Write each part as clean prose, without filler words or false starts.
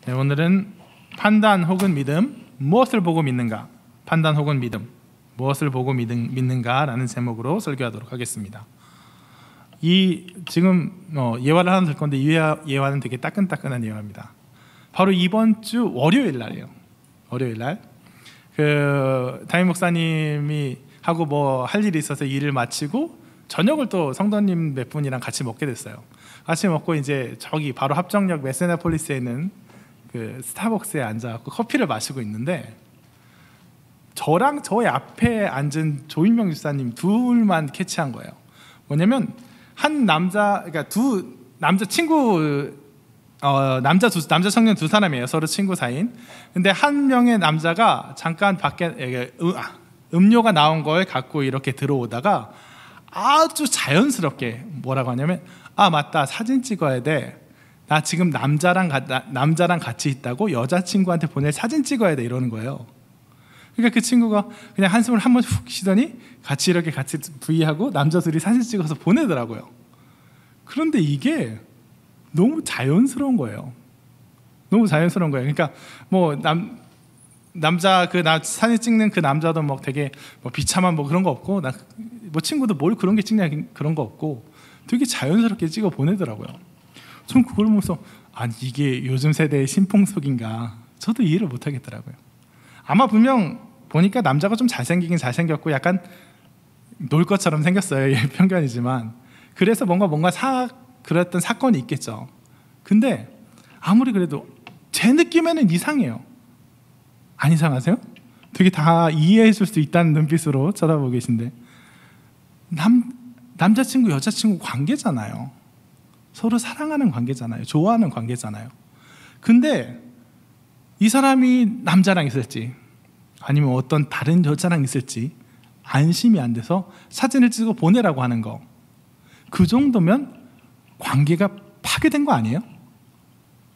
네, 오늘은 판단 혹은 믿음, 무엇을 보고 믿는가? 판단 혹은 믿음, 무엇을 보고 믿는가라는 제목으로 설교하도록 하겠습니다. 지금 예화를 하나 들 건데 이 예화는 되게 따끈따끈한 예화입니다. 바로 이번 주 월요일 날이에요. 월요일 날 담임 목사님이 하고 뭐 할 일이 있어서 일을 마치고 저녁을 또 성도님 몇 분이랑 같이 먹게 됐어요. 같이 먹고 이제 저기 바로 합정역 메세나폴리스에 있는 그 스타벅스에 앉아갖고 커피를 마시고 있는데 저랑 저의 앞에 앉은 조인명 집사님 둘만 캐치한 거예요. 뭐냐면 한 남자, 그러니까 두 남자 친구, 남자 청년 두 사람이에요. 서로 친구 사이인. 근데 한 명의 남자가 잠깐 밖에 음료가 나온 걸 갖고 이렇게 들어오다가 아주 자연스럽게 뭐라고 하냐면, 아 맞다, 사진 찍어야 돼. 나 지금 남자랑 같이 있다고 여자친구한테 보낼 사진 찍어야 돼, 이러는 거예요. 그러니까 그 친구가 그냥 한숨을 한 번 훅 쉬더니 같이 V하고 남자 둘이 사진 찍어서 보내더라고요. 그런데 이게 너무 자연스러운 거예요. 너무 자연스러운 거예요. 그러니까 뭐 남자 사진 찍는 그 남자도 뭐 되게 뭐 비참한 뭐 그런 거 없고, 뭐 친구도 뭘 그런 게 찍냐 그런 거 없고 되게 자연스럽게 찍어 보내더라고요. 전 그걸 보면서 아니 이게 요즘 세대의 신풍속인가, 저도 이해를 못 하겠더라고요. 아마 분명 보니까 남자가 좀 잘생기긴 잘생겼고 약간 놀 것처럼 생겼어요. 편견이지만. 그래서 뭔가 그랬던 사건이 있겠죠. 근데 아무리 그래도 제 느낌에는 이상해요. 안 이상하세요? 되게 다 이해해 줄 수 있다는 눈빛으로 쳐다보고 계신데, 남자친구 여자친구 관계잖아요. 서로 사랑하는 관계잖아요. 좋아하는 관계잖아요. 근데 이 사람이 남자랑 있을지 아니면 어떤 다른 여자랑 있을지 안심이 안 돼서 사진을 찍어 보내라고 하는 거, 그 정도면 관계가 파괴된 거 아니에요?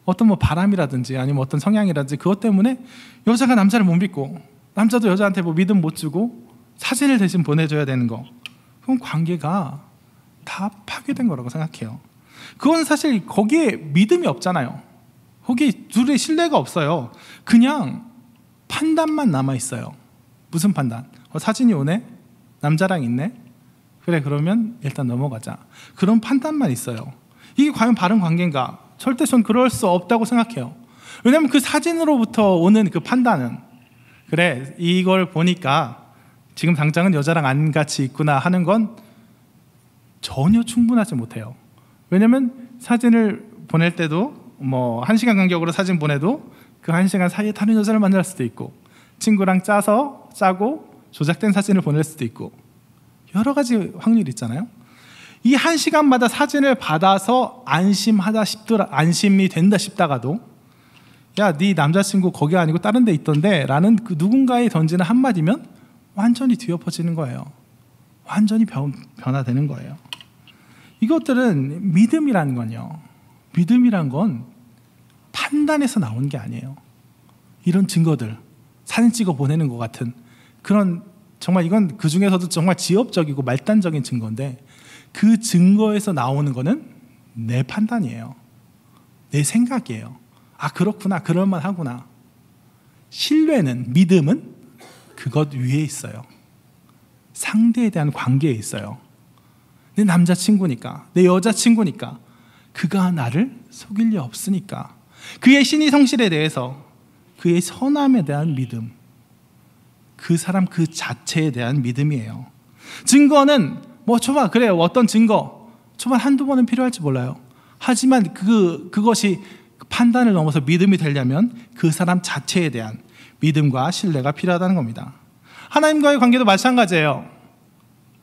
어떤 뭐 바람이라든지 아니면 어떤 성향이라든지 그것 때문에 여자가 남자를 못 믿고 남자도 여자한테 뭐 믿음 못 주고 사진을 대신 보내줘야 되는 거, 그건 관계가 다 파괴된 거라고 생각해요. 그건 사실 거기에 믿음이 없잖아요. 거기 둘의 신뢰가 없어요. 그냥 판단만 남아있어요. 무슨 판단? 사진이 오네? 남자랑 있네? 그래, 그러면 일단 넘어가자. 그런 판단만 있어요. 이게 과연 바른 관계인가? 절대 전 그럴 수 없다고 생각해요. 왜냐하면 그 사진으로부터 오는 그 판단은, 그래, 이걸 보니까 지금 당장은 여자랑 안 같이 있구나 하는 건 전혀 충분하지 못해요. 왜냐하면 사진을 보낼 때도 뭐 1시간 간격으로 사진 보내도 그 1시간 사이에 다른 여자를 만날 수도 있고, 친구랑 짜고 조작된 사진을 보낼 수도 있고, 여러 가지 확률이 있잖아요. 이 1시간마다 사진을 받아서 안심이 된다 싶다가도, 야, 네 남자친구 거기 아니고 다른 데 있던데 라는 그 누군가의 던지는 한마디면 완전히 뒤엎어지는 거예요. 완전히 변화되는 거예요. 이것들은 믿음이라는 건요, 믿음이란 건 판단에서 나온 게 아니에요. 이런 증거들, 사진 찍어 보내는 것 같은 그런, 정말 이건 그 중에서도 정말 지엽적이고 말단적인 증거인데, 그 증거에서 나오는 거는 내 판단이에요. 내 생각이에요. 아, 그렇구나, 그럴만 하구나. 신뢰는, 믿음은 그것 위에 있어요. 상대에 대한 관계에 있어요. 내 남자친구니까, 내 여자친구니까, 그가 나를 속일 리 없으니까, 그의 신의 성실에 대해서, 그의 선함에 대한 믿음, 그 사람 그 자체에 대한 믿음이에요. 증거는 뭐 초반, 그래요, 어떤 증거 초반 한두 번은 필요할지 몰라요. 하지만 그것이 판단을 넘어서 믿음이 되려면 그 사람 자체에 대한 믿음과 신뢰가 필요하다는 겁니다. 하나님과의 관계도 마찬가지예요.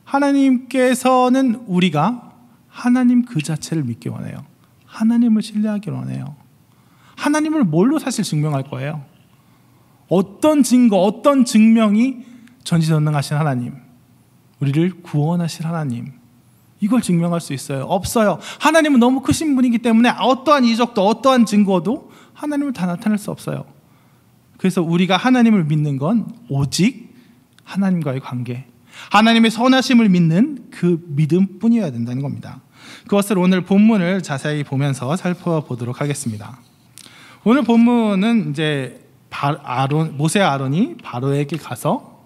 하나님께서는 우리가 하나님 그 자체를 믿기 원해요. 하나님을 신뢰하기 원해요. 하나님을 뭘로 사실 증명할 거예요? 어떤 증거, 어떤 증명이 전지전능하신 하나님, 우리를 구원하실 하나님, 이걸 증명할 수 있어요? 없어요. 하나님은 너무 크신 분이기 때문에 어떠한 이적도 어떠한 증거도 하나님을 다 나타낼 수 없어요. 그래서 우리가 하나님을 믿는 건 오직 하나님과의 관계, 하나님의 선하심을 믿는 그 믿음뿐이어야 된다는 겁니다. 그것을 오늘 본문을 자세히 보면서 살펴보도록 하겠습니다. 오늘 본문은 이제 모세와 아론이 바로에게 가서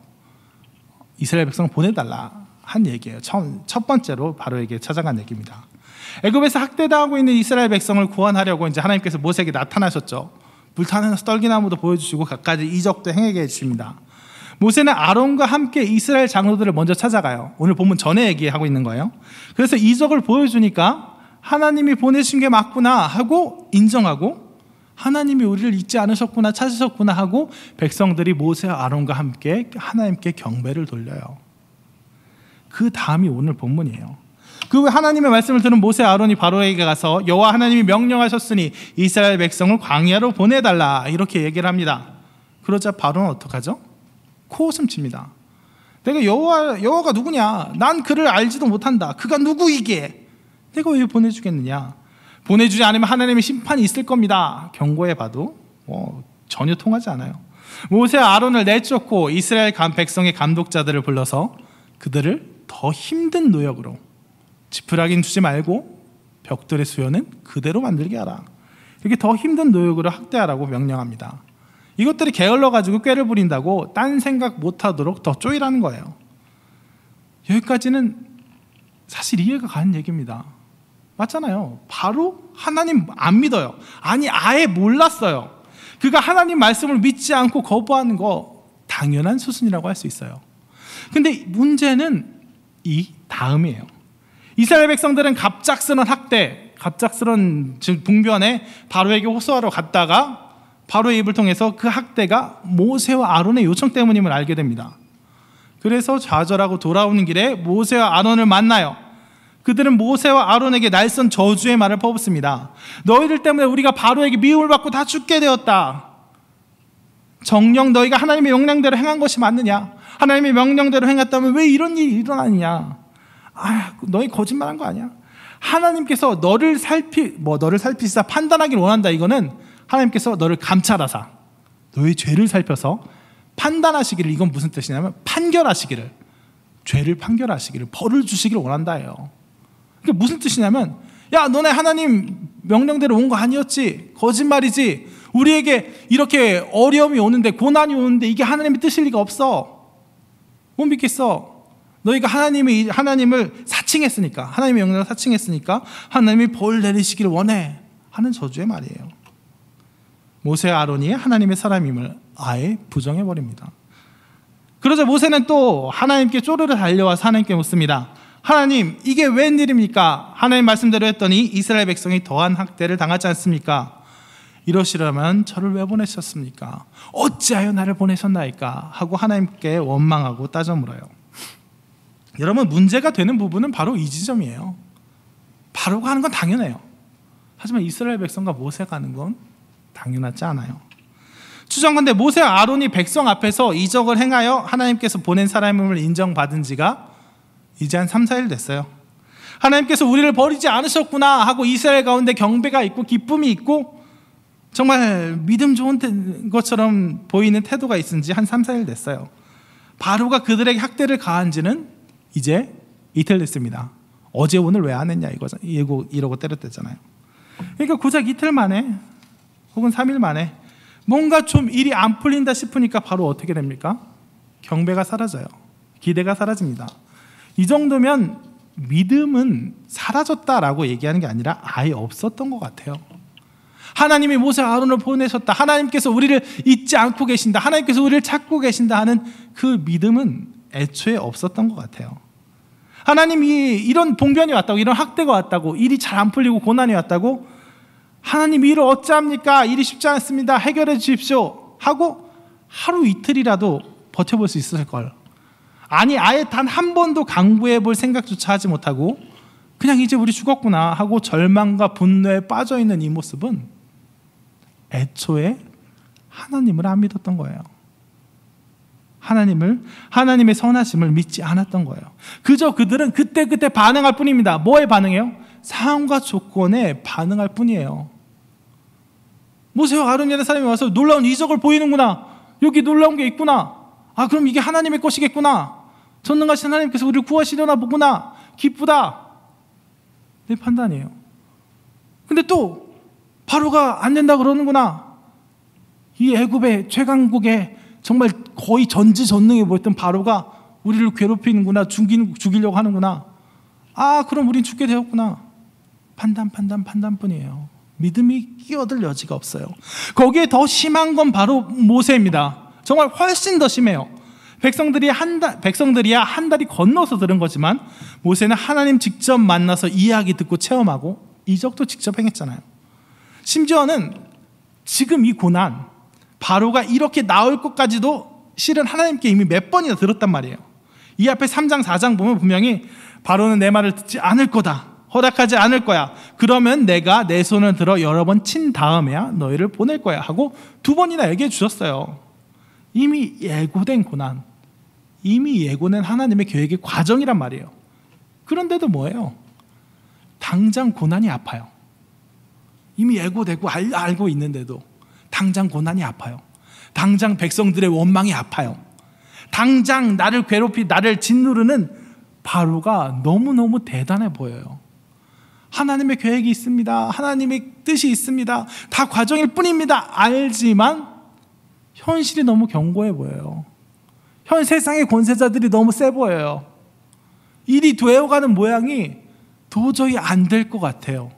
이스라엘 백성을 보내달라 한 얘기예요. 첫 번째로 바로에게 찾아간 얘기입니다. 애굽에서 학대당하고 있는 이스라엘 백성을 구원하려고 이제 하나님께서 모세에게 나타나셨죠. 불타는 떨기나무도 보여주시고 갖가지 이적도 행하게 해주십니다. 모세는 아론과 함께 이스라엘 장로들을 먼저 찾아가요. 오늘 본문 전에 얘기하고 있는 거예요. 그래서 이적을 보여주니까 하나님이 보내신 게 맞구나 하고 인정하고, 하나님이 우리를 잊지 않으셨구나, 찾으셨구나 하고 백성들이 모세와 아론과 함께 하나님께 경배를 돌려요. 그 다음이 오늘 본문이에요. 그 후에 하나님의 말씀을 들은 모세와 아론이 바로에게 가서 여호와 하나님이 명령하셨으니 이스라엘 백성을 광야로 보내달라 이렇게 얘기를 합니다. 그러자 바로는 어떡하죠? 코웃음 칩니다. 내가 여호와가 누구냐? 난 그를 알지도 못한다. 그가 누구이기에 내가 왜 보내주겠느냐? 보내주지 않으면 하나님의 심판이 있을 겁니다. 경고해봐도 전혀 통하지 않아요. 모세와 아론을 내쫓고 이스라엘 백성의 감독자들을 불러서 그들을 더 힘든 노역으로, 지푸라기는 주지 말고 벽돌의 수요는 그대로 만들게 하라, 이렇게 더 힘든 노역으로 학대하라고 명령합니다. 이것들이 게을러가지고 꾀를 부린다고 딴 생각 못하도록 더 쪼이라는 거예요. 여기까지는 사실 이해가 가는 얘기입니다. 맞잖아요. 바로 하나님 안 믿어요. 아니 아예 몰랐어요. 그가 하나님 말씀을 믿지 않고 거부하는 거 당연한 수순이라고 할 수 있어요. 근데 문제는 이 다음이에요. 이스라엘 백성들은 갑작스런 학대, 갑작스런 분변에 바로에게 호소하러 갔다가 바로의 입을 통해서 그 학대가 모세와 아론의 요청 때문임을 알게 됩니다. 그래서 좌절하고 돌아오는 길에 모세와 아론을 만나요. 그들은 모세와 아론에게 날선 저주의 말을 퍼붓습니다. 너희들 때문에 우리가 바로에게 미움을 받고 다 죽게 되었다. 정녕 너희가 하나님의 명령대로 행한 것이 맞느냐? 하나님의 명령대로 행했다면 왜 이런 일이 일어나느냐? 너희 거짓말한 거 아니야? 하나님께서 너를 살피시사 판단하기를 원한다. 이거는 하나님께서 너를 감찰하사 너의 죄를 살펴서 판단하시기를, 이건 무슨 뜻이냐면 판결하시기를, 죄를 판결하시기를, 벌을 주시기를 원한다예요. 그게 무슨 뜻이냐면, 야 너네 하나님 명령대로 온 거 아니었지? 거짓말이지? 우리에게 이렇게 어려움이 오는데, 고난이 오는데 이게 하나님의 뜻일 리가 없어. 못 믿겠어. 너희가 하나님을 사칭했으니까, 하나님의 명령을 사칭했으니까 하나님이 벌 내리시기를 원해 하는 저주의 말이에요. 모세와 아론이 하나님의 사람임을 아예 부정해버립니다. 그러자 모세는 또 하나님께 쪼르르 달려와서 하나님께 묻습니다. 하나님, 이게 웬일입니까? 하나님 말씀대로 했더니 이스라엘 백성이 더한 학대를 당하지 않습니까? 이러시려면 저를 왜 보내셨습니까? 어찌하여 나를 보내셨나이까? 하고 하나님께 원망하고 따져 물어요. 여러분, 문제가 되는 부분은 바로 이 지점이에요. 바로가 하는 건 당연해요. 하지만 이스라엘 백성과 모세가 하는 건 당연하지 않아요. 추정컨대 모세와 아론이 백성 앞에서 이적을 행하여 하나님께서 보낸 사람임을 인정받은 지가 이제 한 3, 4일 됐어요. 하나님께서 우리를 버리지 않으셨구나 하고 이스라엘 가운데 경배가 있고 기쁨이 있고 정말 믿음 좋은 것처럼 보이는 태도가 있은 지 한 3, 4일 됐어요. 바로가 그들에게 학대를 가한 지는 이제 이틀 됐습니다. 어제 오늘 왜 안 했냐 이러고 때렸댔잖아요. 그러니까 고작 이틀 만에 혹은 3일 만에 뭔가 좀 일이 안 풀린다 싶으니까 바로 어떻게 됩니까? 경배가 사라져요. 기대가 사라집니다. 이 정도면 믿음은 사라졌다라고 얘기하는 게 아니라 아예 없었던 것 같아요. 하나님이 모세와 아론을 보내셨다, 하나님께서 우리를 잊지 않고 계신다, 하나님께서 우리를 찾고 계신다 하는 그 믿음은 애초에 없었던 것 같아요. 하나님이 이런 봉변이 왔다고, 이런 학대가 왔다고, 일이 잘 안 풀리고 고난이 왔다고, 하나님 일을 어찌합니까? 일이 쉽지 않습니다. 해결해 주십시오 하고 하루 이틀이라도 버텨볼 수 있을 걸. 아니 아예 단 한 번도 강구해 볼 생각조차 하지 못하고 그냥 이제 우리 죽었구나 하고 절망과 분노에 빠져있는 이 모습은 애초에 하나님을 안 믿었던 거예요. 하나님의 선하심을 믿지 않았던 거예요. 그저 그들은 그때 반응할 뿐입니다. 뭐에 반응해요? 상황과 조건에 반응할 뿐이에요. 모세와 아론이라는 사람이 와서 놀라운 이적을 보이는구나, 여기 놀라운 게 있구나, 그럼 이게 하나님의 것이겠구나, 전능하신 하나님께서 우리를 구하시려나 보구나, 기쁘다, 내 판단이에요. 근데 또 바로가 안 된다 그러는구나, 이 애굽의 최강국의 정말 거의 전지전능해 보였던 바로가 우리를 괴롭히는구나, 죽이려고 하는구나. 아, 그럼 우린 죽게 되었구나. 판단뿐이에요. 믿음이 끼어들 여지가 없어요. 거기에 더 심한 건 바로 모세입니다. 정말 훨씬 더 심해요. 백성들이야 한 달이 건너서 들은 거지만 모세는 하나님 직접 만나서 이야기 듣고 체험하고 이적도 직접 행했잖아요. 심지어는 지금 이 고난, 바로가 이렇게 나올 것까지도 실은 하나님께 이미 몇 번이나 들었단 말이에요. 이 앞에 3장 4장 보면 분명히 바로는 내 말을 듣지 않을 거다, 허락하지 않을 거야, 그러면 내가 내 손을 들어 여러 번 친 다음에야 너희를 보낼 거야 하고 2번이나 얘기해 주셨어요. 이미 예고된 고난, 이미 예고된 하나님의 계획의 과정이란 말이에요. 그런데도 뭐예요? 당장 고난이 아파요. 이미 예고되고 알고 있는데도 당장 고난이 아파요. 당장 백성들의 원망이 아파요. 당장 나를 나를 짓누르는 바로가 너무너무 대단해 보여요. 하나님의 계획이 있습니다. 하나님의 뜻이 있습니다. 다 과정일 뿐입니다. 알지만 현실이 너무 견고해 보여요. 현 세상의 권세자들이 너무 세 보여요. 일이 되어가는 모양이 도저히 안 될 것 같아요.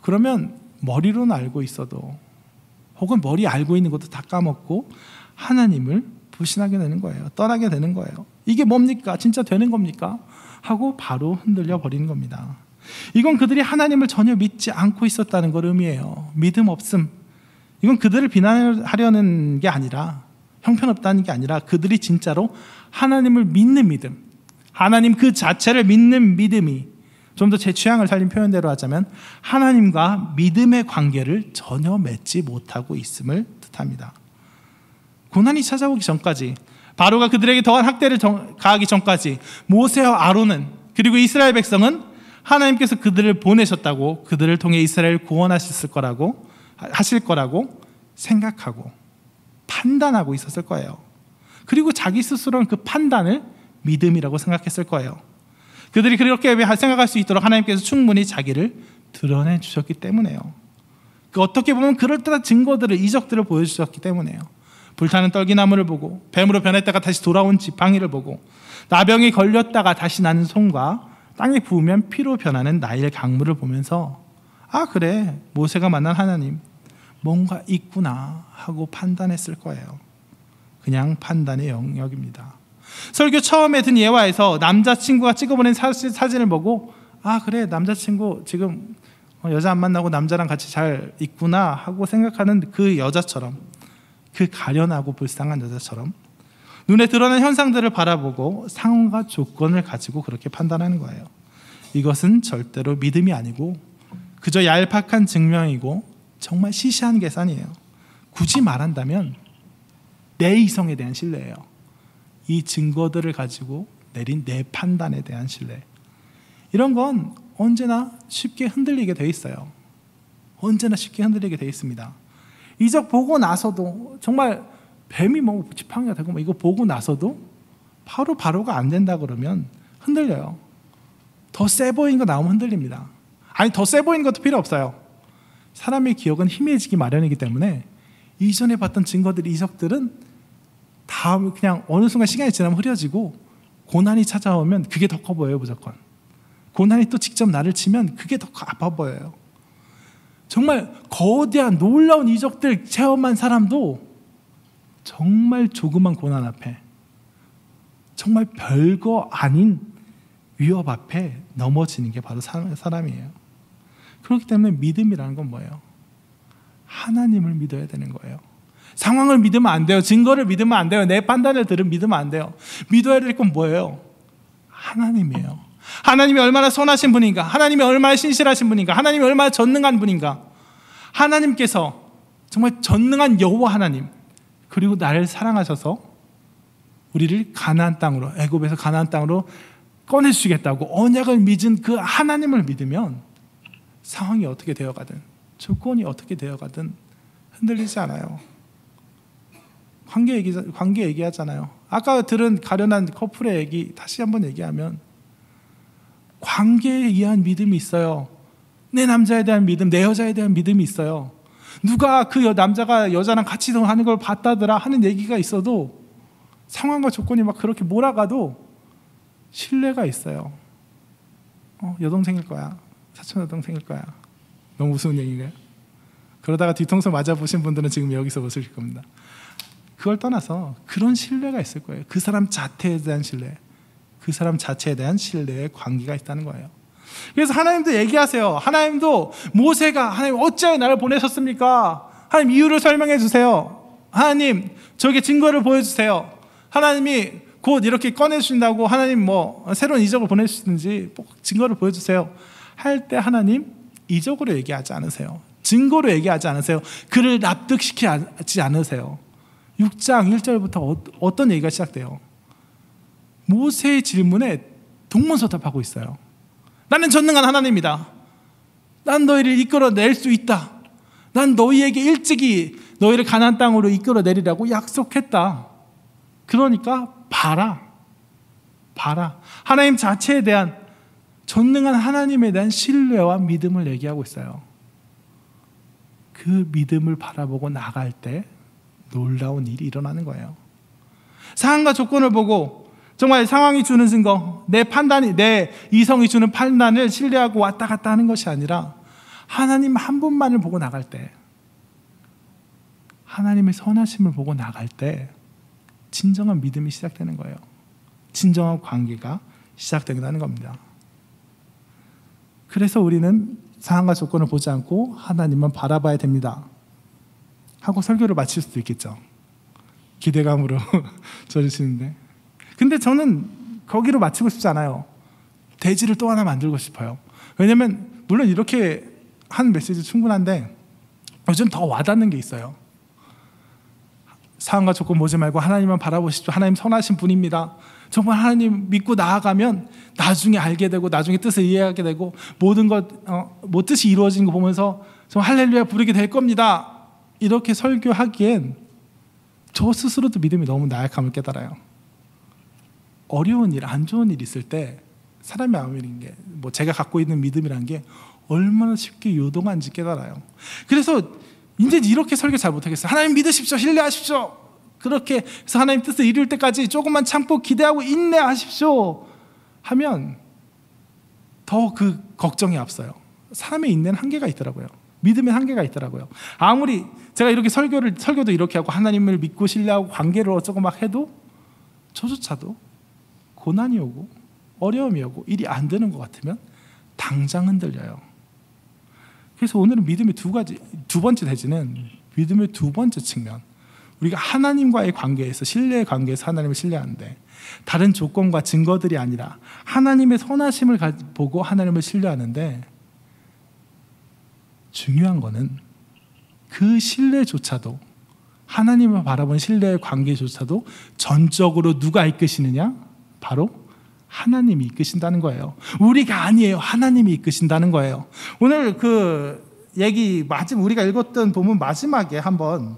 그러면 머리로는 알고 있어도, 혹은 머리 알고 있는 것도 다 까먹고 하나님을 불신하게 되는 거예요. 떠나게 되는 거예요. 이게 뭡니까? 진짜 되는 겁니까? 하고 바로 흔들려 버리는 겁니다. 이건 그들이 하나님을 전혀 믿지 않고 있었다는 걸 의미해요. 믿음 없음. 이건 그들을 비난하려는 게 아니라, 형편없다는 게 아니라 그들이 진짜로 하나님을 믿는 믿음, 하나님 그 자체를 믿는 믿음이, 좀 더 제 취향을 살린 표현대로 하자면 하나님과 믿음의 관계를 전혀 맺지 못하고 있음을 뜻합니다. 고난이 찾아오기 전까지, 바로가 그들에게 더한 학대를 가하기 전까지 모세와 아론은, 그리고 이스라엘 백성은 하나님께서 그들을 보내셨다고, 그들을 통해 이스라엘을 구원하실 거라고 생각하고 판단하고 있었을 거예요. 그리고 자기 스스로는 그 판단을 믿음이라고 생각했을 거예요. 그들이 그렇게 생각할 수 있도록 하나님께서 충분히 자기를 드러내 주셨기 때문에요. 어떻게 보면 그럴듯한 증거들을, 이적들을 보여주셨기 때문에요. 불타는 떨기나무를 보고, 뱀으로 변했다가 다시 돌아온 지팡이를 보고, 나병이 걸렸다가 다시 나는 손과 땅에 부으면 피로 변하는 나일 강물을 보면서, 아 그래, 모세가 만난 하나님 뭔가 있구나 하고 판단했을 거예요. 그냥 판단의 영역입니다. 설교 처음에 든 예화에서 남자친구가 찍어보낸 사진을 보고, 아 그래, 남자친구 지금 여자 안 만나고 남자랑 같이 잘 있구나 하고 생각하는 그 여자처럼, 그 가련하고 불쌍한 여자처럼 눈에 드러난 현상들을 바라보고 상황과 조건을 가지고 그렇게 판단하는 거예요. 이것은 절대로 믿음이 아니고 그저 얄팍한 증명이고 정말 시시한 계산이에요. 굳이 말한다면 내 이성에 대한 신뢰예요. 이 증거들을 가지고 내린 내 판단에 대한 신뢰. 이런 건 언제나 쉽게 흔들리게 돼 있어요. 언제나 쉽게 흔들리게 돼 있습니다. 이적 보고 나서도, 정말 뱀이 뭐 지팡이가 되고 뭐 이거 보고 나서도 바로가 안 된다 그러면 흔들려요. 더 세 보이는 거 나오면 흔들립니다. 아니, 더 세 보이는 것도 필요 없어요. 사람의 기억은 희미해지기 마련이기 때문에 이전에 봤던 증거들, 이적들은 다 그냥 어느 순간 시간이 지나면 흐려지고, 고난이 찾아오면 그게 더 커 보여요. 무조건 고난이 또 직접 나를 치면 그게 더 아파 보여요. 정말 거대한 놀라운 이적들 체험한 사람도 정말 조그만 고난 앞에, 정말 별거 아닌 위협 앞에 넘어지는 게 바로 사람이에요. 그렇기 때문에 믿음이라는 건 뭐예요? 하나님을 믿어야 되는 거예요. 상황을 믿으면 안 돼요. 증거를 믿으면 안 돼요. 내 판단을 믿으면 안 돼요. 믿어야 될 건 뭐예요? 하나님이에요. 하나님이 얼마나 선하신 분인가, 하나님이 얼마나 신실하신 분인가, 하나님이 얼마나 전능한 분인가. 하나님께서 정말 전능한 여호와 하나님, 그리고 나를 사랑하셔서 우리를 가나안 땅으로, 애굽에서 가나안 땅으로 꺼내주시겠다고 언약을 맺은 그 하나님을 믿으면 상황이 어떻게 되어가든, 조건이 어떻게 되어가든 흔들리지 않아요. 관계 얘기하잖아요. 아까 들은 가련한 커플의 얘기 다시 한번 얘기하면, 관계에 의한 믿음이 있어요. 내 남자에 대한 믿음, 내 여자에 대한 믿음이 있어요. 누가 그 남자가 여자랑 같이 하는 걸 봤다더라 하는 얘기가 있어도 상황과 조건이 막 그렇게 몰아가도 신뢰가 있어요. 여동생일 거야. 사촌 여동생일 거야. 너무 무서운 얘기인가요? 그러다가 뒤통수 맞아보신 분들은 지금 여기서 웃으실 겁니다. 그걸 떠나서 그런 신뢰가 있을 거예요. 그 사람 자체에 대한 신뢰, 그 사람 자체에 대한 신뢰의 관계가 있다는 거예요. 그래서 하나님도 얘기하세요. 하나님도 모세가 하나님 어찌하여 나를 보내셨습니까? 하나님 이유를 설명해 주세요. 하나님 저에게 증거를 보여주세요. 하나님이 곧 이렇게 꺼내주신다고 하나님 새로운 이적을 보내주시든지 증거를 보여주세요 할 때 하나님 이적으로 얘기하지 않으세요. 증거로 얘기하지 않으세요. 그를 납득시키지 않으세요. 6장 1절부터 어떤 얘기가 시작돼요? 모세의 질문에 동문서답하고 있어요. 나는 전능한 하나님이다. 난 너희를 이끌어낼 수 있다. 난 너희에게 일찍이 너희를 가나안 땅으로 이끌어내리라고 약속했다. 그러니까 봐라. 하나님 자체에 대한 전능한 하나님에 대한 신뢰와 믿음을 얘기하고 있어요. 그 믿음을 바라보고 나갈 때 놀라운 일이 일어나는 거예요. 상황과 조건을 보고 정말 상황이 주는 증거, 내 이성이 주는 판단을 신뢰하고 왔다 갔다 하는 것이 아니라 하나님 한 분만을 보고 나갈 때, 하나님의 선하심을 보고 나갈 때 진정한 믿음이 시작되는 거예요. 진정한 관계가 시작된다는 겁니다. 그래서 우리는 상황과 조건을 보지 않고 하나님만 바라봐야 됩니다 하고 설교를 마칠 수도 있겠죠. 기대감으로 들으시는데, 근데 저는 거기로 마치고 싶지 않아요. 대지를 또 하나 만들고 싶어요. 왜냐면 물론 이렇게 한 메시지 충분한데 요즘 더 와닿는 게 있어요. 상황과 조건 보지 말고 하나님만 바라보십시오. 하나님 선하신 분입니다. 정말 하나님 믿고 나아가면 나중에 알게 되고 나중에 뜻을 이해하게 되고 모든 것 뜻이 이루어지는 거 보면서 정말 할렐루야 부르게 될 겁니다. 이렇게 설교하기엔 저 스스로도 믿음이 너무 나약함을 깨달아요. 어려운 일, 안 좋은 일 있을 때 사람의 마음이라는 게 제가 갖고 있는 믿음이라는 게 얼마나 쉽게 요동한지 깨달아요. 그래서 이제 이렇게 설교 잘 못하겠어요. 하나님 믿으십시오. 신뢰하십시오. 그렇게 해서 하나님 뜻을 이룰 때까지 조금만 참고 기대하고 인내하십시오 하면 더 그 걱정이 앞서요. 사람의 인내는 한계가 있더라고요. 믿음의 한계가 있더라고요. 아무리 제가 이렇게 설교도 이렇게 하고 하나님을 믿고 신뢰하고 관계를 어쩌고 막 해도 저조차도 고난이 오고 어려움이 오고 일이 안 되는 것 같으면 당장 흔들려요. 그래서 오늘은 믿음의 두 번째 대지는 믿음의 두 번째 측면, 우리가 하나님과의 관계에서, 신뢰의 관계에서 하나님을 신뢰하는데 다른 조건과 증거들이 아니라 하나님의 선하심을 보고 하나님을 신뢰하는데, 중요한 거는 그 신뢰조차도, 하나님을 바라본 신뢰의 관계조차도 전적으로 누가 이끄시느냐? 바로 하나님이 이끄신다는 거예요. 우리가 아니에요. 하나님이 이끄신다는 거예요. 오늘 그 얘기 우리가 읽었던 본문 마지막에 한번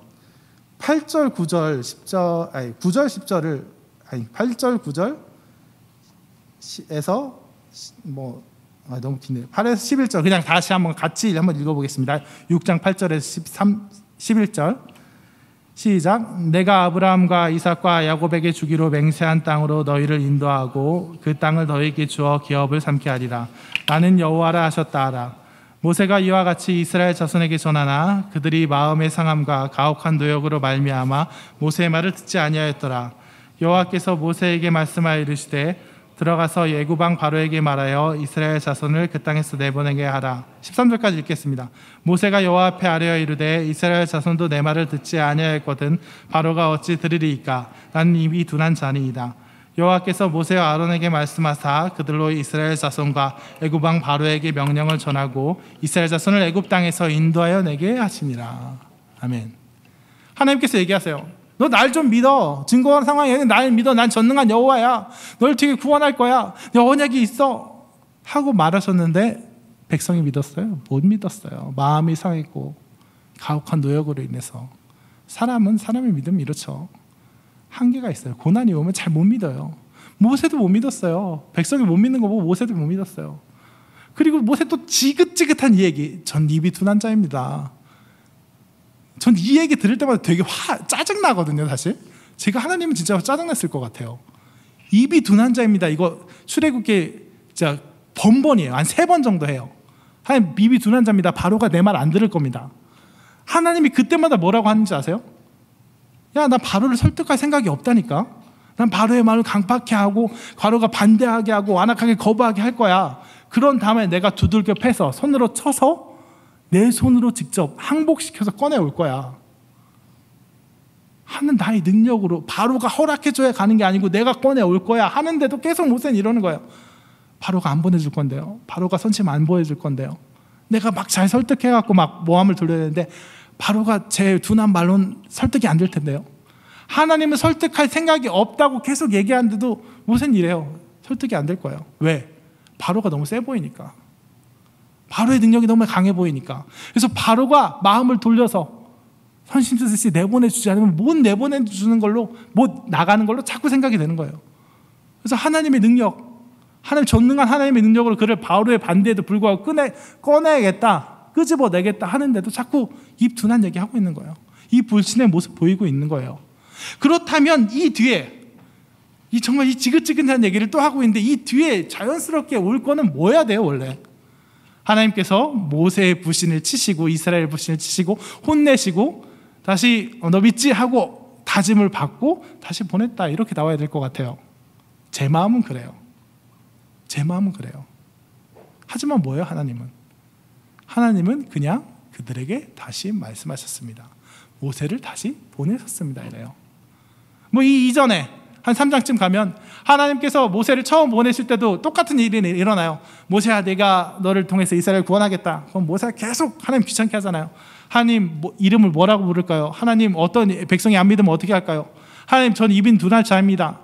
8절 9절 10절 9절 10절을 8절 9절에서 너무 기네요. 8에서 11절 그냥 다시 같이 한번 읽어보겠습니다. 6장 8절에서 11절 시작. 내가 아브라함과 이삭과 야곱에게 주기로 맹세한 땅으로 너희를 인도하고 그 땅을 너희에게 주어 기업을 삼게 하리라. 나는 여호와라 하셨다 하라. 모세가 이와 같이 이스라엘 자손에게 전하나 그들이 마음의 상함과 가혹한 노역으로 말미암아 모세의 말을 듣지 아니하였더라. 여호와께서 모세에게 말씀하여 이르시되 들어가서 예구방 바로에게 말하여 이스라엘 자손을 그 땅에서 내보내게 하라. 13절까지 읽겠습니다. 모세가 여호와 앞에 아뢰어 이르되 이스라엘 자손도 내 말을 듣지 아니하였거든 바로가 어찌 들으리이까? 나는 입이 둔한 자니이다. 여호와께서 모세와 아론에게 말씀하사 그들로 이스라엘 자손과 애굽 왕 바로에게 명령을 전하고 이스라엘 자손을 애굽 땅에서 인도하여 내게 하시니라. 아멘. 하나님께서 얘기하세요. 너 날 좀 믿어. 증거한 상황에는 날 믿어. 난 전능한 여호와야. 널 어떻게 구원할 거야. 내 언약이 있어 하고 말하셨는데 백성이 믿었어요? 못 믿었어요. 마음이 상했고 가혹한 노역으로 인해서. 사람은 사람의 믿음이 이렇죠. 한계가 있어요. 고난이 오면 잘 못 믿어요. 모세도 못 믿었어요. 백성이 못 믿는 거 보고 모세도 못 믿었어요. 그리고 모세 또 지긋지긋한 이 얘기. 전 입이 둔한 자입니다. 전 이 얘기 들을 때마다 되게 짜증나거든요. 사실 제가 하나님은 진짜 짜증났을 것 같아요. 입이 둔한 자입니다. 이거 출애굽기 진짜 번번이에요. 한 3번 정도 해요. 하나님 입이 둔한 자입니다. 바로가 내 말 안 들을 겁니다. 하나님이 그때마다 뭐라고 하는지 아세요? 야, 나 바로를 설득할 생각이 없다니까. 난 바로의 말을 강팍해 하고 바로가 반대하게 하고 완악하게 거부하게 할 거야. 그런 다음에 내가 두들겨 패서 손으로 쳐서 내 손으로 직접 항복시켜서 꺼내올 거야 하는 나의 능력으로 바로가 허락해줘야 가는 게 아니고 내가 꺼내올 거야 하는데도 계속 모세는 이러는 거예요. 바로가 안 보내줄 건데요. 바로가 선심 안 보여줄 건데요. 내가 막 잘 설득해갖고 막 모함을 돌려야 되는데 바로가 제 둔한 말로는 설득이 안 될 텐데요. 하나님은 설득할 생각이 없다고 계속 얘기하는데도 모세는 이래요. 설득이 안 될 거예요. 왜? 바로가 너무 세 보이니까. 바로의 능력이 너무 강해 보이니까. 그래서 바로가 마음을 돌려서 선심스레 내보내주지 않으면 못 내보내주는 걸로, 못 나가는 걸로 자꾸 생각이 되는 거예요. 그래서 하나님의 능력, 하나님 전능한 하나님의 능력으로 그를 바로의 반대에도 불구하고 꺼내야겠다, 끄집어내겠다 하는데도 자꾸 입 둔한 얘기하고 있는 거예요. 이 불신의 모습 보이고 있는 거예요. 그렇다면 이 뒤에 정말 이 지긋지긋한 얘기를 또 하고 있는데 이 뒤에 자연스럽게 올 거는 뭐야 돼요? 원래 하나님께서 모세의 불신을 치시고 이스라엘 불신을 치시고 혼내시고 다시 너 믿지? 하고 다짐을 받고 다시 보냈다 이렇게 나와야 될 것 같아요. 제 마음은 그래요. 제 마음은 그래요. 하지만 뭐예요? 하나님은 그냥 그들에게 다시 말씀하셨습니다. 모세를 다시 보내셨습니다. 이래요. 뭐 이 이전에 한 3장쯤 가면 하나님께서 모세를 처음 보내실 때도 똑같은 일이 일어나요. 모세야, 내가 너를 통해서 이스라엘을 구원하겠다. 그럼 모세가 계속 하나님 귀찮게 하잖아요. 하나님 이름을 뭐라고 부를까요? 하나님 어떤 백성이 안 믿으면 어떻게 할까요? 하나님 전 입인 둔할 자입니다.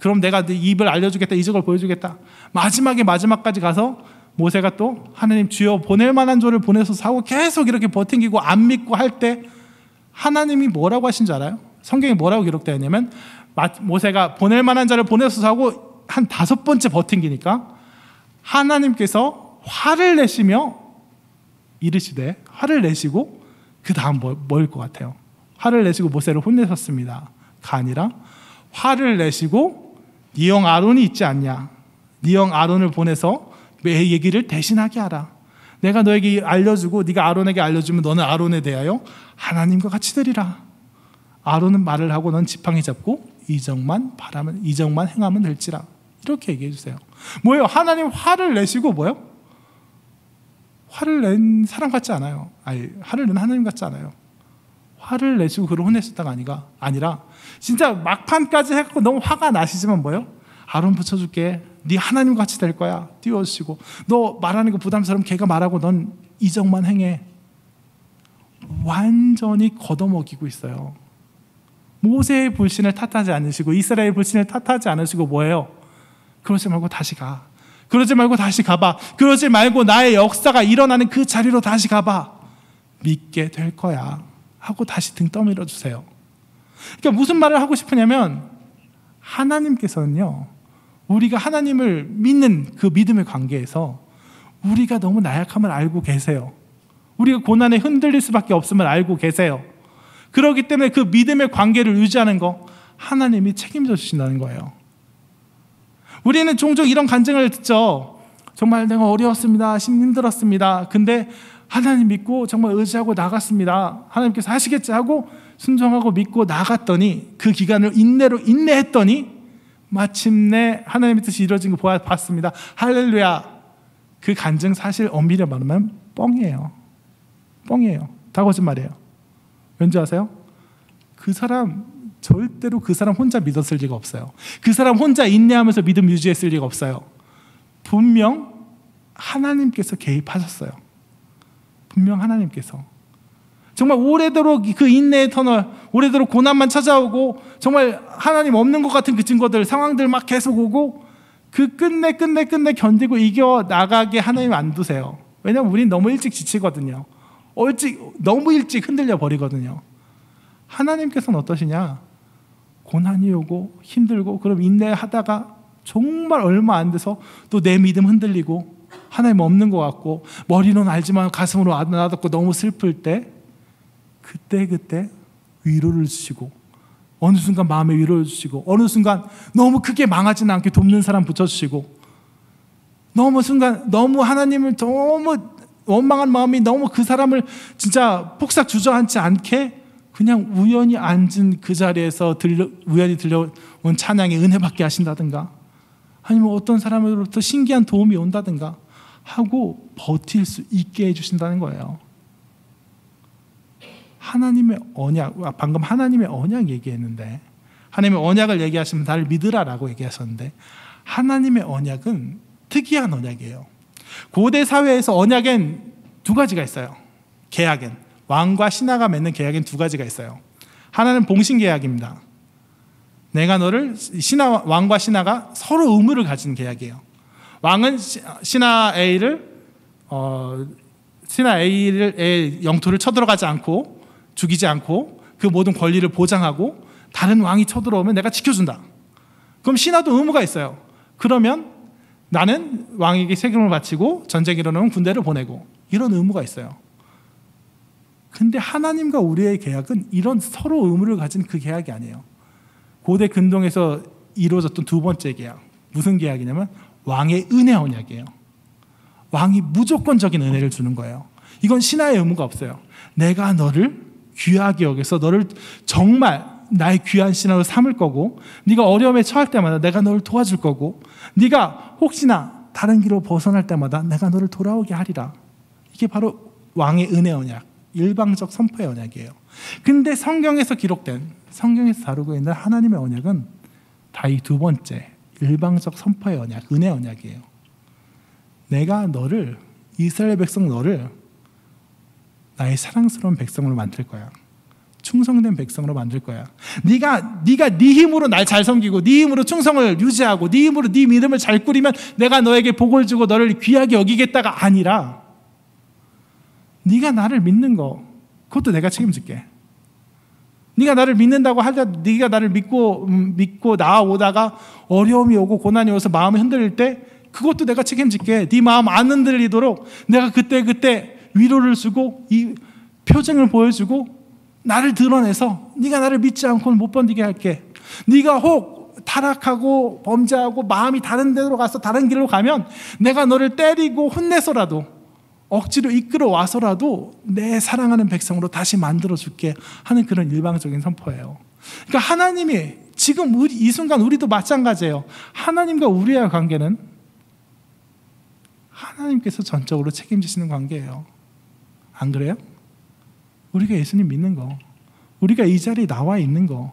그럼 내가 네 입을 알려주겠다, 이적을 보여주겠다. 마지막까지 가서 모세가 또 하나님 주여 보낼 만한 조를 보내소서 하고 계속 이렇게 버팅기고 안 믿고 할 때 하나님이 뭐라고 하신 줄 알아요? 성경에 뭐라고 기록되어 있냐면 모세가 보낼 만한 자를 보내소서 하고 한 5번째 버팅기니까 하나님께서 화를 내시며 이르시되, 화를 내시고 그 다음 뭐일 것 같아요? 화를 내시고 모세를 혼내셨습니다가 아니라 화를 내시고 네 형 아론이 있지 않냐, 네 형 아론을 보내서 내 얘기를 대신하게 하라. 내가 너에게 알려주고 네가 아론에게 알려주면 너는 아론에 대하여 하나님과 같이 되리라. 아론은 말을 하고 넌 지팡이 잡고 이적만 행하면 될지라. 이렇게 얘기해 주세요. 뭐예요? 하나님 화를 내시고 뭐예요? 화를 낸 사람 같지 않아요. 화를 낸 하나님 같지 않아요. 화를 내시고 그를 혼내셨다가 아니라 진짜 막판까지 해갖고 너무 화가 나시지만 뭐예요? 아론 붙여줄게. 네 하나님 같이 될 거야. 띄워주시고 너 말하는 거 부담스러우면 걔가 말하고 넌 이적만 행해. 완전히 걷어먹이고 있어요. 모세의 불신을 탓하지 않으시고 이스라엘 불신을 탓하지 않으시고 뭐예요? 그러지 말고 다시 가. 그러지 말고 다시 가봐. 그러지 말고 나의 역사가 일어나는 그 자리로 다시 가봐. 믿게 될 거야 하고 다시 등 떠밀어 주세요. 그러니까 무슨 말을 하고 싶으냐면 하나님께서는요, 우리가 하나님을 믿는 그 믿음의 관계에서 우리가 너무 나약함을 알고 계세요. 우리가 고난에 흔들릴 수밖에 없음을 알고 계세요. 그렇기 때문에 그 믿음의 관계를 유지하는 거 하나님이 책임져 주신다는 거예요. 우리는 종종 이런 간증을 듣죠. 정말 내가 어려웠습니다. 힘들었습니다. 근데 하나님 믿고 정말 의지하고 나갔습니다. 하나님께서 하시겠지 하고 순종하고 믿고 나갔더니 그 기간을 인내했더니 마침내 하나님의 뜻이 이루어진 거 봤습니다. 할렐루야. 그 간증 사실 엄밀히 말하면 뻥이에요. 다 거짓말이에요. 왠지 아세요? 그 사람 절대로 그 사람 혼자 믿었을 리가 없어요. 그 사람 혼자 인내하면서 믿음 유지했을 리가 없어요. 분명 하나님께서 개입하셨어요. 분명 하나님께서 정말 오래도록 그 인내의 터널, 오래도록 고난만 찾아오고 정말 하나님 없는 것 같은 그 증거들, 상황들 막 계속 오고 그 끝내 견디고 이겨 나가게 하나님 안 두세요. 왜냐하면 우린 너무 일찍 지치거든요. 너무 일찍 흔들려 버리거든요. 하나님께서는 어떠시냐? 고난이 오고 힘들고 그럼 인내하다가 정말 얼마 안 돼서 또 내 믿음 흔들리고 하나님 없는 것 같고 머리는 알지만 가슴으로 와닿고 너무 슬플 때 그때 위로를 주시고, 어느 순간 마음에 위로를 주시고, 어느 순간 너무 크게 망하지는 않게 돕는 사람 붙여주시고, 너무 하나님을 너무 원망한 마음이 너무 그 사람을 진짜 폭삭 주저앉지 않게 그냥 우연히 앉은 그 자리에서 우연히 들려온 찬양에 은혜 받게 하신다든가, 아니면 어떤 사람으로부터 신기한 도움이 온다든가 하고 버틸 수 있게 해주신다는 거예요. 하나님의 언약, 방금 하나님의 언약 얘기했는데, 하나님의 언약을 얘기하시면 나를 믿으라라고 얘기하셨는데, 하나님의 언약은 특이한 언약이에요. 고대 사회에서 언약엔 두 가지가 있어요. 계약엔, 왕과 신하가 맺는 계약엔 두 가지가 있어요. 하나는 봉신 계약입니다. 내가 너를, 왕과 신하가 서로 의무를 가진 계약이에요. 왕은 신하 A를 A의 영토를 쳐들어가지 않고 죽이지 않고 그 모든 권리를 보장하고, 다른 왕이 쳐들어오면 내가 지켜준다. 그럼 신하도 의무가 있어요. 그러면 나는 왕에게 세금을 바치고 전쟁이 일어나면 군대를 보내고, 이런 의무가 있어요. 근데 하나님과 우리의 계약은 이런 서로 의무를 가진 그 계약이 아니에요. 고대 근동에서 이루어졌던 두 번째 계약, 무슨 계약이냐면 왕의 은혜 언약이에요. 왕이 무조건적인 은혜를 주는 거예요. 이건 신하의 의무가 없어요. 내가 너를 귀하게 여겨서 너를 정말 나의 귀한 신하로 삼을 거고, 네가 어려움에 처할 때마다 내가 너를 도와줄 거고, 네가 혹시나 다른 길로 벗어날 때마다 내가 너를 돌아오게 하리라. 이게 바로 왕의 은혜 언약, 일방적 선포의 언약이에요. 근데 성경에서 다루고 있는 하나님의 언약은 다 이 두 번째, 일방적 선포의 언약, 은혜 언약이에요. 내가 너를, 이스라엘 백성 너를 나의 사랑스러운 백성으로 만들 거야. 충성된 백성으로 만들 거야. 네가 네 힘으로 날 잘 섬기고, 네 힘으로 충성을 유지하고, 네 힘으로 네 믿음을 잘 꾸리면 내가 너에게 복을 주고 너를 귀하게 여기겠다가 아니라, 네가 나를 믿는 거, 그것도 내가 책임질게. 네가 나를 믿는다고 하자, 네가 나를 믿고 나아오다가 어려움이 오고 고난이 오서 마음이 흔들릴 때 그것도 내가 책임질게. 네 마음 안 흔들리도록 내가 그때 위로를 주고 이 표정을 보여주고 나를 드러내서 네가 나를 믿지 않고는 못 견디게 할게. 네가 혹 타락하고 범죄하고 마음이 다른 데로 가서 다른 길로 가면 내가 너를 때리고 혼내서라도, 억지로 이끌어 와서라도 내 사랑하는 백성으로 다시 만들어줄게 하는 그런 일방적인 선포예요. 그러니까 하나님이 지금 이 순간 우리도 마찬가지예요. 하나님과 우리의 관계는 하나님께서 전적으로 책임지시는 관계예요. 안 그래요? 우리가 예수님 믿는 거, 우리가 이 자리에 나와 있는 거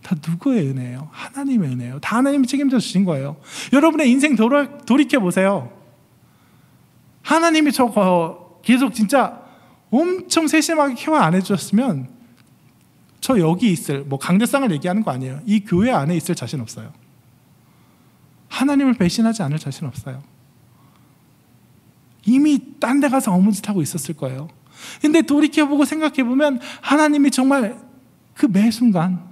다 누구의 은혜예요? 하나님의 은혜예요. 다 하나님이 책임져 주신 거예요. 여러분의 인생 돌이켜보세요. 하나님이 저거 계속 진짜 엄청 세심하게 케어 안 해주셨으면 저 여기 있을, 강대상을 얘기하는 거 아니에요. 이 교회 안에 있을 자신 없어요. 하나님을 배신하지 않을 자신 없어요. 이미 딴 데 가서 어무 짓 하고 있었을 거예요. 근데 돌이켜보고 생각해보면 하나님이 정말 그 매 순간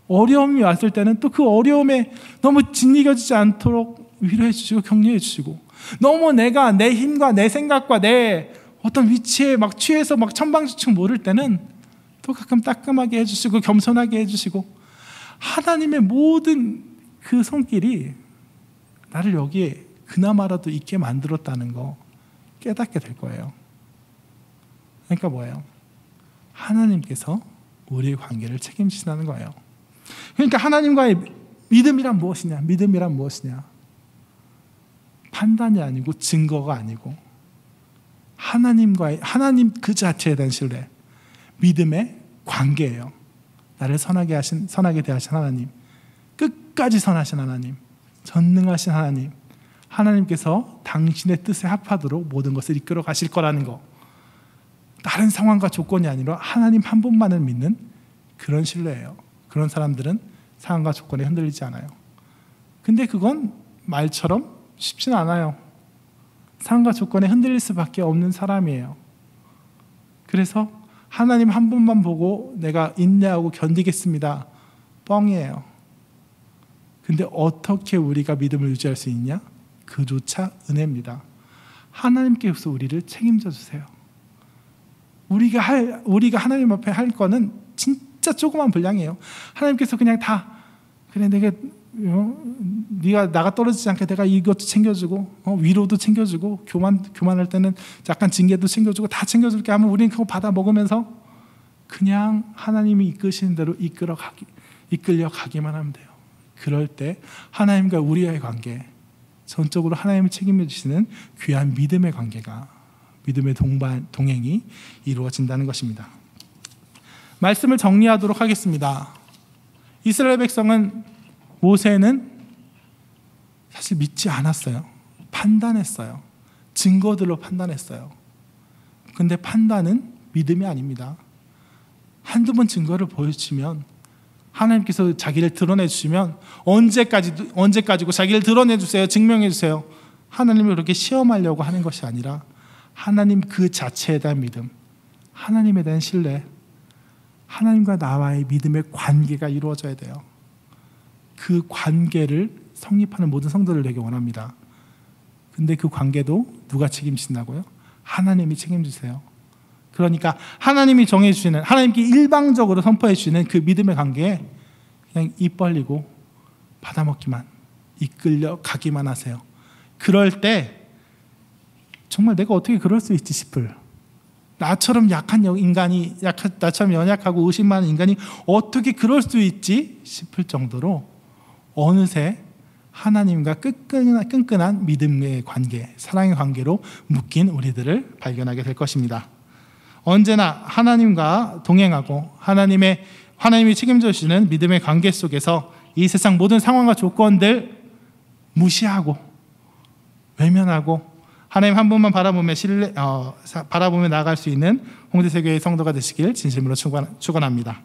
어려움이 왔을 때는 또 그 어려움에 너무 짓이겨지지 않도록 위로해 주시고 격려해 주시고, 너무 내가 내 힘과 내 생각과 내 어떤 위치에 막 취해서 막 천방지축 모를 때는 또 가끔 따끔하게 해주시고 겸손하게 해주시고, 하나님의 모든 그 손길이 나를 여기에 그나마라도 있게 만들었다는 거 깨닫게 될 거예요. 그러니까 뭐예요? 하나님께서 우리의 관계를 책임지신다는 거예요. 그러니까 하나님과의 믿음이란 무엇이냐? 믿음이란 무엇이냐? 판단이 아니고 증거가 아니고 하나님 그 자체에 대한 신뢰, 믿음의 관계예요. 나를 선하게 대하신 하나님, 끝까지 선하신 하나님, 전능하신 하나님, 하나님께서 당신의 뜻에 합하도록 모든 것을 이끌어 가실 거라는 거, 다른 상황과 조건이 아니라 하나님 한 분만을 믿는 그런 신뢰예요. 그런 사람들은 상황과 조건에 흔들리지 않아요. 근데 그건 말처럼 쉽지는 않아요. 상황과 조건에 흔들릴 수밖에 없는 사람이에요. 그래서 하나님 한 분만 보고 내가 인내하고 견디겠습니다, 뻥이에요. 근데 어떻게 우리가 믿음을 유지할 수 있냐? 그조차 은혜입니다. 하나님께서 우리를 책임져 주세요. 우리가 하나님 앞에 할 거는 진짜 조그만 분량이에요. 하나님께서 그냥 다 그래 네가 나가 떨어지지 않게 내가 이것도 챙겨주고 위로도 챙겨주고 교만할 때는 약간 징계도 챙겨주고 다 챙겨줄게 하면 우리는 그거 받아 먹으면서 그냥 하나님이 이끄시는 대로 이끌려 가기만 하면 돼요. 그럴 때 하나님과 우리의 관계, 전적으로 하나님을 책임져 주시는 귀한 믿음의 관계가, 믿음의 동행이 이루어진다는 것입니다. 말씀을 정리하도록 하겠습니다. 이스라엘 백성은 모세는 사실 믿지 않았어요. 판단했어요. 증거들로 판단했어요. 근데 판단은 믿음이 아닙니다. 한두 번 증거를 보여주시면, 하나님께서 자기를 드러내 주시면 언제까지고 자기를 드러내 주세요, 증명해 주세요, 하나님을 그렇게 시험하려고 하는 것이 아니라 하나님 그 자체에 대한 믿음, 하나님에 대한 신뢰, 하나님과 나와의 믿음의 관계가 이루어져야 돼요. 그 관계를 성립하는 모든 성도를 되게 원합니다. 근데 그 관계도 누가 책임지신다고요? 하나님이 책임지세요. 그러니까 하나님이 정해주시는, 하나님께 일방적으로 선포해 주시는 그 믿음의 관계에 그냥 입 벌리고 받아먹기만, 이끌려 가기만 하세요. 그럴 때 정말 내가 어떻게 그럴 수 있지 싶을, 나처럼 약한 인간이, 나처럼 연약하고 의심 많은 인간이 어떻게 그럴 수 있지 싶을 정도로 어느새 하나님과 끈끈한 믿음의 관계, 사랑의 관계로 묶인 우리들을 발견하게 될 것입니다. 언제나 하나님과 동행하고 하나님이 책임져 주시는 믿음의 관계 속에서 이 세상 모든 상황과 조건들 무시하고 외면하고 하나님 한 분만 바라보며 나아갈 수 있는 홍대세교의 성도가 되시길 진심으로 축원합니다.